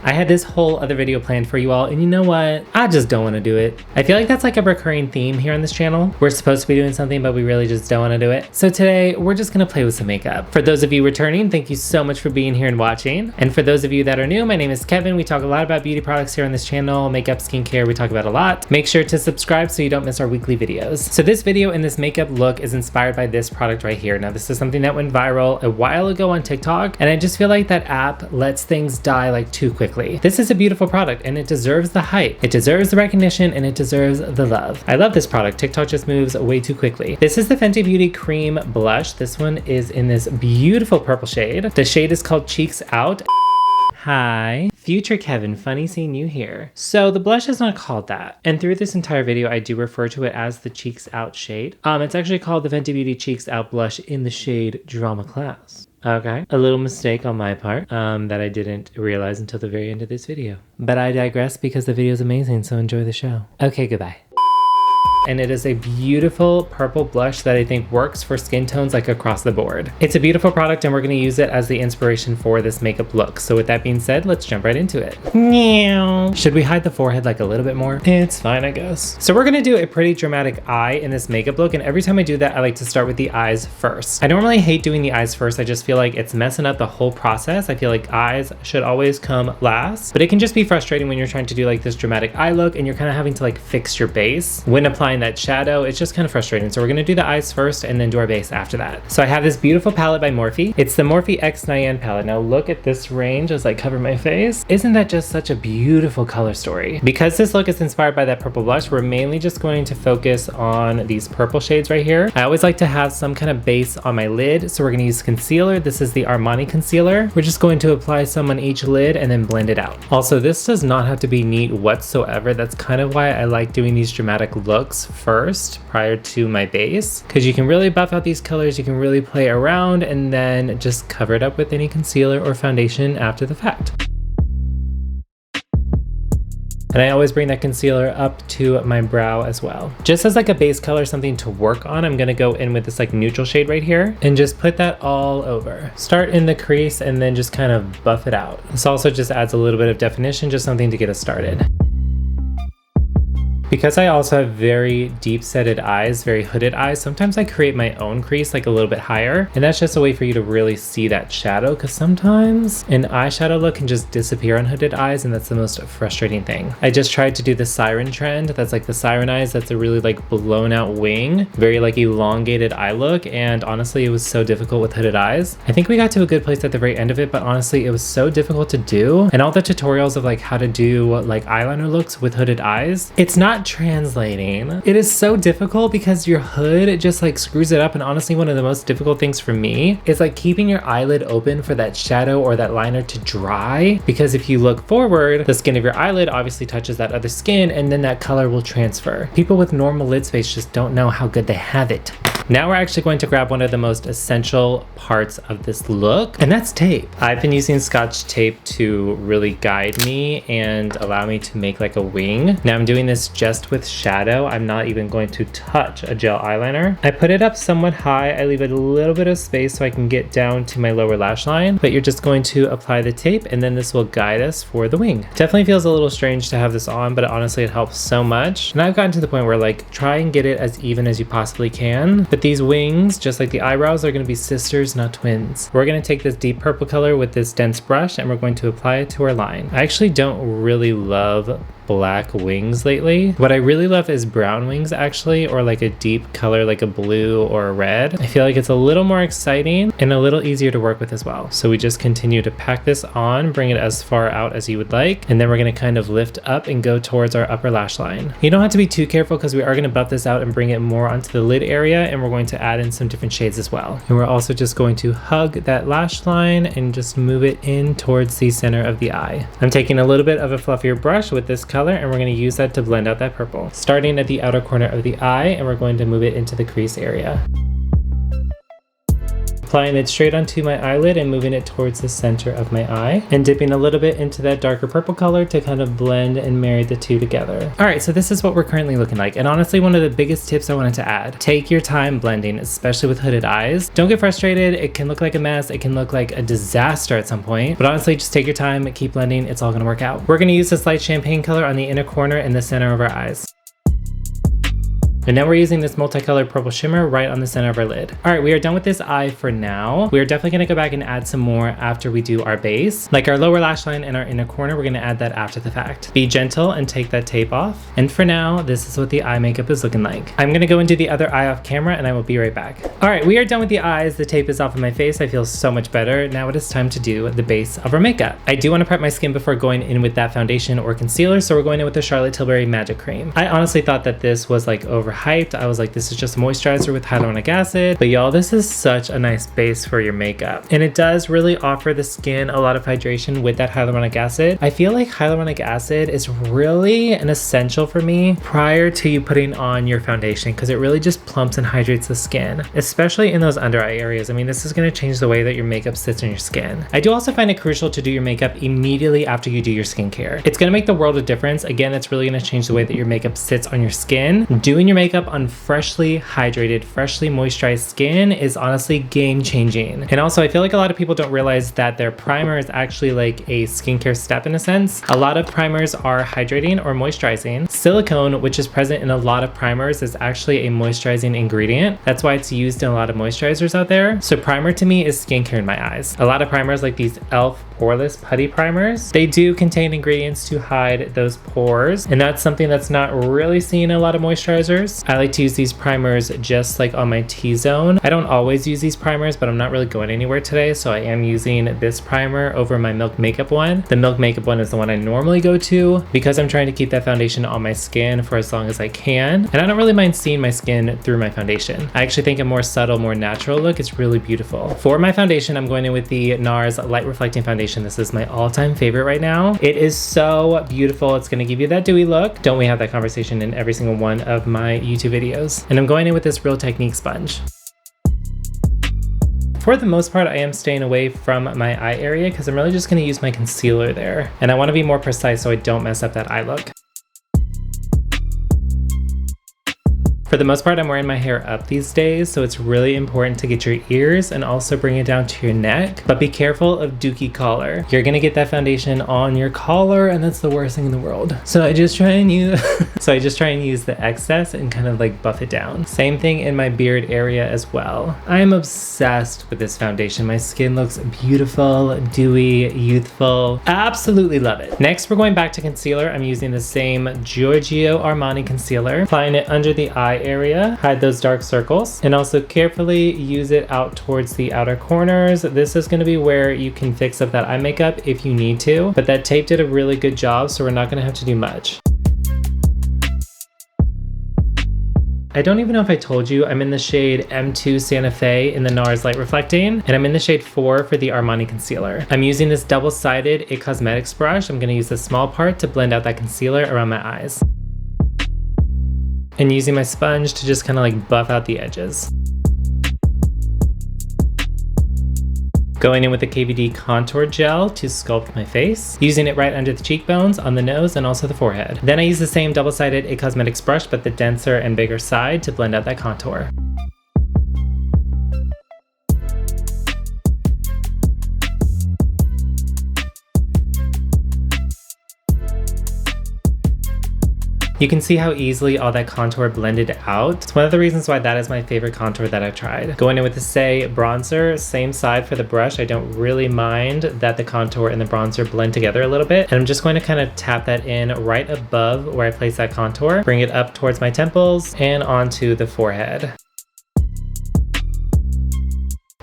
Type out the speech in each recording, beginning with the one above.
I had this whole other video planned for you all, and you know what? I just don't want to do it. I feel like that's like a recurring theme here on this channel. We're supposed to be doing something, but we really just don't want to do it. So today, we're just gonna play with some makeup. For those of you returning, thank you so much for being here and watching. And for those of you that are new, my name is Kevin. We talk a lot about beauty products here on this channel, makeup, skincare, we talk about a lot. Make sure to subscribe so you don't miss our weekly videos. So this video and this makeup look is inspired by this product right here. Now this is something that went viral a while ago on TikTok, and I just feel like that app lets things die like too quickly. This is a beautiful product and it deserves the hype. It deserves the recognition and it deserves the love. I love this product. TikTok just moves way too quickly. This is the Fenty Beauty Cream Blush. This one is in this beautiful purple shade. The shade is called Cheeks Out. Hi, future Kevin, funny seeing you here. So the blush is not called that. And through this entire video, I do refer to it as the Cheeks Out shade. It's actually called the Fenty Beauty Cheeks Out Blush in the shade Drama Class. Okay, a little mistake on my part that I didn't realize until the very end of this video. But I digress because the video is amazing, so enjoy the show. Okay, goodbye. And it is a beautiful purple blush that I think works for skin tones like across the board. It's a beautiful product and we're gonna use it as the inspiration for this makeup look. So with that being said, let's jump right into it. Meow. Should we hide the forehead like a little bit more? It's fine, I guess. So we're gonna do a pretty dramatic eye in this makeup look, and every time I do that, I like to start with the eyes first. I normally hate doing the eyes first. I just feel like it's messing up the whole process. I feel like eyes should always come last, but it can just be frustrating when you're trying to do like this dramatic eye look and you're kind of having to like fix your base when applying that shadow. It's just kind of frustrating. So we're gonna do the eyes first and then do our base after that. So I have this beautiful palette by Morphe. It's the Morphe X Cyan palette. Now look at this range as I cover my face. Isn't that just such a beautiful color story? Because this look is inspired by that purple blush, we're mainly just going to focus on these purple shades right here. I always like to have some kind of base on my lid. So we're gonna use concealer. This is the Armani concealer. We're just going to apply some on each lid and then blend it out. Also, this does not have to be neat whatsoever. That's kind of why I like doing these dramatic looks first prior to my base, because you can really buff out these colors, you can really play around and then just cover it up with any concealer or foundation after the fact. And I always bring that concealer up to my brow as well. Just as like a base color, something to work on, I'm gonna go in with this like neutral shade right here and just put that all over. Start in the crease and then just kind of buff it out. This also just adds a little bit of definition, just something to get us started. Because I also have very deep setted eyes, very hooded eyes, sometimes I create my own crease like a little bit higher, and that's just a way for you to really see that shadow, because sometimes an eyeshadow look can just disappear on hooded eyes, and that's the most frustrating thing. I just tried to do the siren trend. That's like the siren eyes. That's a really like blown out wing, very like elongated eye look, and honestly it was so difficult with hooded eyes. I think we got to a good place at the very end of it, but honestly it was so difficult to do, and all the tutorials of like how to do like eyeliner looks with hooded eyes, it's not translating. It is so difficult because your hood just like screws it up, and honestly one of the most difficult things for me is like keeping your eyelid open for that shadow or that liner to dry, because if you look forward, the skin of your eyelid obviously touches that other skin and then that color will transfer. People with normal lid space just don't know how good they have it. Now we're actually going to grab one of the most essential parts of this look, and that's tape. I've been using Scotch tape to really guide me and allow me to make like a wing. Now I'm doing this just with shadow. I'm not even going to touch a gel eyeliner. I put it up somewhat high. I leave it a little bit of space so I can get down to my lower lash line, but you're just going to apply the tape and then this will guide us for the wing. Definitely feels a little strange to have this on, but honestly it helps so much. And I've gotten to the point where like try and get it as even as you possibly can. But these wings, just like the eyebrows, are going to be sisters, not twins. We're going to take this deep purple color with this dense brush and we're going to apply it to our line. I actually don't really love black wings lately. What I really love is brown wings actually, or like a deep color like a blue or a red. I feel like it's a little more exciting and a little easier to work with as well. So we just continue to pack this on, bring it as far out as you would like, and then we're going to kind of lift up and go towards our upper lash line. You don't have to be too careful because we are going to buff this out and bring it more onto the lid area, and we're going to add in some different shades as well. And we're also just going to hug that lash line and just move it in towards the center of the eye. I'm taking a little bit of a fluffier brush with this color and we're going to use that to blend out that purple. Starting at the outer corner of the eye, and we're going to move it into the crease area. Applying it straight onto my eyelid and moving it towards the center of my eye, and dipping a little bit into that darker purple color to kind of blend and marry the two together. All right, so this is what we're currently looking like. And honestly, one of the biggest tips I wanted to add, take your time blending, especially with hooded eyes. Don't get frustrated. It can look like a mess. It can look like a disaster at some point, but honestly, just take your time, keep blending. It's all gonna work out. We're gonna use this light champagne color on the inner corner in the center of our eyes. And now we're using this multicolored purple shimmer right on the center of our lid. All right, we are done with this eye for now. We are definitely gonna go back and add some more after we do our base. Like our lower lash line and our inner corner, we're gonna add that after the fact. Be gentle and take that tape off. And for now, this is what the eye makeup is looking like. I'm gonna go and do the other eye off camera and I will be right back. All right, we are done with the eyes. The tape is off of my face. I feel so much better. Now it is time to do the base of our makeup. I do wanna prep my skin before going in with that foundation or concealer, so we're going in with the Charlotte Tilbury Magic Cream. I honestly thought that this was like overhyped. I was like, this is just a moisturizer with hyaluronic acid, but y'all, this is such a nice base for your makeup. And it does really offer the skin a lot of hydration with that hyaluronic acid. I feel like hyaluronic acid is really an essential for me prior to you putting on your foundation, because it really just plumps and hydrates the skin, especially in those under eye areas. I mean, this is going to change the way that your makeup sits on your skin. I do also find it crucial to do your makeup immediately after you do your skincare. It's going to make the world of difference. Again, it's really going to change the way that your makeup sits on your skin. Doing your makeup on freshly hydrated, freshly moisturized skin is honestly game changing. And also, I feel like a lot of people don't realize that their primer is actually like a skincare step in a sense. A lot of primers are hydrating or moisturizing. Silicone, which is present in a lot of primers, is actually a moisturizing ingredient. That's why it's used in a lot of moisturizers out there. So primer to me is skincare in my eyes. A lot of primers like these e.l.f. poreless putty primers, they do contain ingredients to hide those pores, and that's something that's not really seen in a lot of moisturizers. I like to use these primers just like on my T-zone. I don't always use these primers, but I'm not really going anywhere today, so I am using this primer over my Milk Makeup one. The Milk Makeup one is the one I normally go to because I'm trying to keep that foundation on my skin for as long as I can, and I don't really mind seeing my skin through my foundation. I actually think a more subtle, more natural look is really beautiful. For my foundation, I'm going in with the NARS Light Reflecting Foundation. This is my all-time favorite right now. It is so beautiful. It's gonna give you that dewy look. Don't we have that conversation in every single one of my YouTube videos? And I'm going in with this Real Technique sponge. For the most part, I am staying away from my eye area because I'm really just gonna use my concealer there. And I wanna be more precise so I don't mess up that eye look. For the most part, I'm wearing my hair up these days, so it's really important to get your ears and also bring it down to your neck. But be careful of dookie collar. You're gonna get that foundation on your collar, and that's the worst thing in the world. So I just try and use the excess and kind of like buff it down. Same thing in my beard area as well. I am obsessed with this foundation. My skin looks beautiful, dewy, youthful. Absolutely love it. Next, we're going back to concealer. I'm using the same Giorgio Armani concealer, applying it under the eye area, hide those dark circles, and also carefully use it out towards the outer corners. This is going to be where you can fix up that eye makeup if you need to, but that tape did a really good job, so we're not going to have to do much. I don't even know if I told you, I'm in the shade M2 Santa Fe in the NARS Light Reflecting, and I'm in the shade 4 for the Armani concealer. I'm using this double-sided It Cosmetics brush. I'm going to use the small part to blend out that concealer around my eyes, and using my sponge to just kind of like buff out the edges. Going in with the KVD contour gel to sculpt my face, using it right under the cheekbones, on the nose, and also the forehead. Then I use the same double-sided It Cosmetics brush, but the denser and bigger side, to blend out that contour. You can see how easily all that contour blended out. It's one of the reasons why that is my favorite contour that I've tried. Going in with the Say bronzer, same side for the brush. I don't really mind that the contour and the bronzer blend together a little bit. And I'm just going to kind of tap that in right above where I place that contour, bring it up towards my temples and onto the forehead.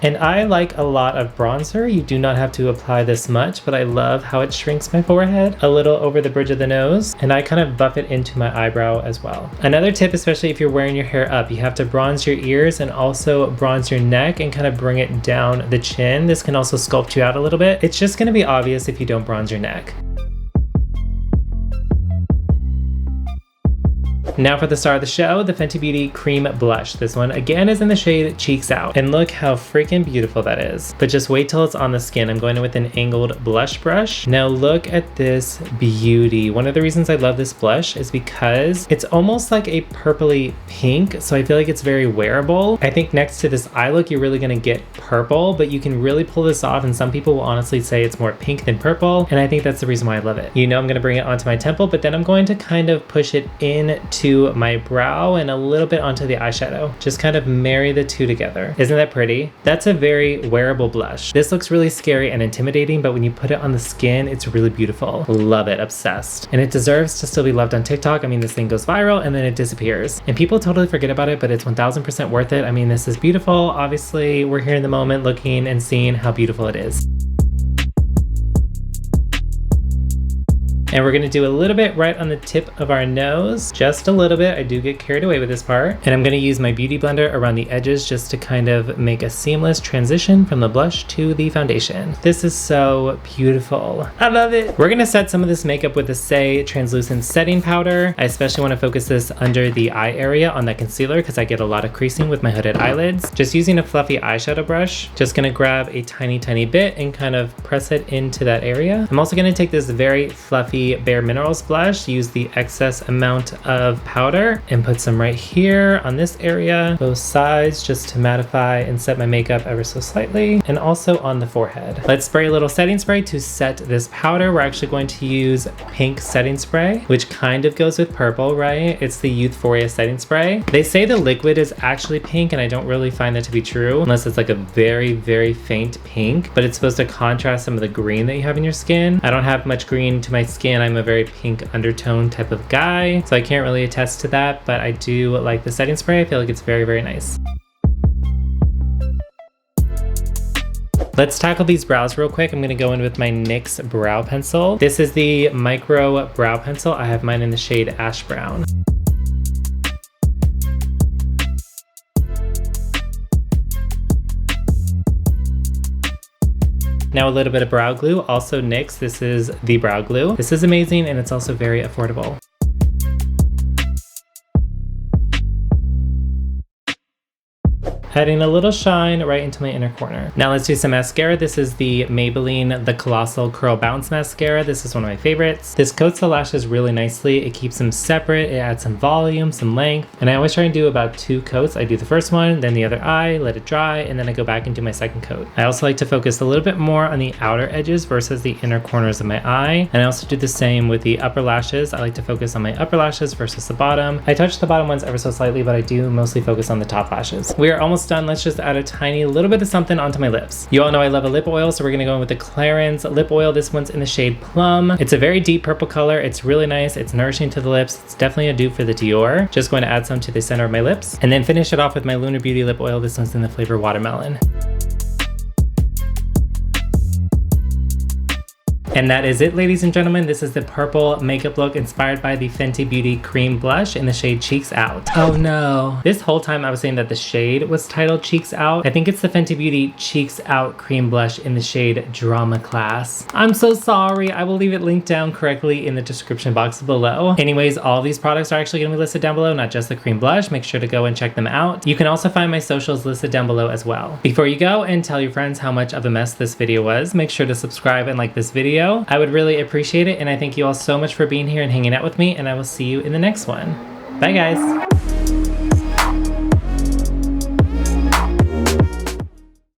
And I like a lot of bronzer. You do not have to apply this much, but I love how it shrinks my forehead a little over the bridge of the nose, and I kind of buff it into my eyebrow as well. Another tip, especially if you're wearing your hair up, you have to bronze your ears and also bronze your neck and kind of bring it down the chin. This can also sculpt you out a little bit. It's just gonna be obvious if you don't bronze your neck. Now for the star of the show, the Fenty Beauty Cream Blush. This one again is in the shade Cheeks Out. And look how freaking beautiful that is. But just wait till it's on the skin. I'm going in with an angled blush brush. Now look at this beauty. One of the reasons I love this blush is because it's almost like a purpley pink. So I feel like it's very wearable. I think next to this eye look, you're really gonna get purple, but you can really pull this off. And some people will honestly say it's more pink than purple. And I think that's the reason why I love it. You know, I'm gonna bring it onto my temple, but then I'm going to kind of push it into my brow and a little bit onto the eyeshadow. Just kind of marry the two together. Isn't that pretty? That's a very wearable blush. This looks really scary and intimidating, but when you put it on the skin, it's really beautiful. Love it, obsessed. And it deserves to still be loved on TikTok. I mean, this thing goes viral and then it disappears. And people totally forget about it, but it's 1000% worth it. I mean, this is beautiful. Obviously, we're here in the moment looking and seeing how beautiful it is. And we're gonna do a little bit right on the tip of our nose, just a little bit. I do get carried away with this part. And I'm gonna use my beauty blender around the edges just to kind of make a seamless transition from the blush to the foundation. This is so beautiful. I love it. We're gonna set some of this makeup with the Say Translucent Setting Powder. I especially wanna focus this under the eye area on that concealer because I get a lot of creasing with my hooded eyelids. Just using a fluffy eyeshadow brush, just gonna grab a tiny bit and kind of press it into that area. I'm also gonna take this very fluffy Bare Minerals blush, use the excess amount of powder and put some right here on this area, both sides, just to mattify and set my makeup ever so slightly, and also on the forehead. Let's spray a little setting spray to set this powder. We're actually going to use pink setting spray, which kind of goes with purple, right? It's the Youthforia setting spray. They say the liquid is actually pink, and I don't really find that to be true unless it's like a very faint pink, but it's supposed to contrast some of the green that you have in your skin. I don't have much green to my skin. I'm a very pink undertone type of guy, so I can't really attest to that, but I do like the setting spray. I feel like it's very nice. Let's tackle these brows real quick. I'm gonna go in with my NYX brow pencil. This is the micro brow pencil. I have mine in the shade Ash Brown. Now a little bit of brow glue, also NYX. This is the brow glue. This is amazing and it's also very affordable. Adding a little shine right into my inner corner. Now let's do some mascara. This is the Maybelline The Colossal Curl Bounce Mascara. This is one of my favorites. This coats the lashes really nicely. It keeps them separate. It adds some volume, some length. And I always try and do about 2 coats. I do the first one, then the other eye, let it dry, and then I go back and do my second coat. I also like to focus a little bit more on the outer edges versus the inner corners of my eye. And I also do the same with the upper lashes. I like to focus on my upper lashes versus the bottom. I touch the bottom ones ever so slightly, but I do mostly focus on the top lashes. We are almost done. Let's just add a tiny little bit of something onto my lips. You all know I love a lip oil, so we're gonna go in with the Clarins lip oil. This one's in the shade Plum. It's a very deep purple color. It's really nice. It's nourishing to the lips. It's definitely a dupe for the Dior. Just going to add some to the center of my lips and then finish it off with my Lunar Beauty lip oil. This one's in the flavor Watermelon. And that is it, ladies and gentlemen. This is the purple makeup look inspired by the Fenty Beauty Cream Blush in the shade Cheeks Out. Oh no. This whole time I was saying that the shade was titled Cheeks Out. I think it's the Fenty Beauty Cheeks Out Cream Blush in the shade Drama Class. I'm so sorry. I will leave it linked down correctly in the description box below. Anyways, all these products are actually going to be listed down below, not just the cream blush. Make sure to go and check them out. You can also find my socials listed down below as well. Before you go and tell your friends how much of a mess this video was, make sure to subscribe and like this video. I would really appreciate it, and I thank you all so much for being here and hanging out with me, and I will see you in the next one. Bye guys!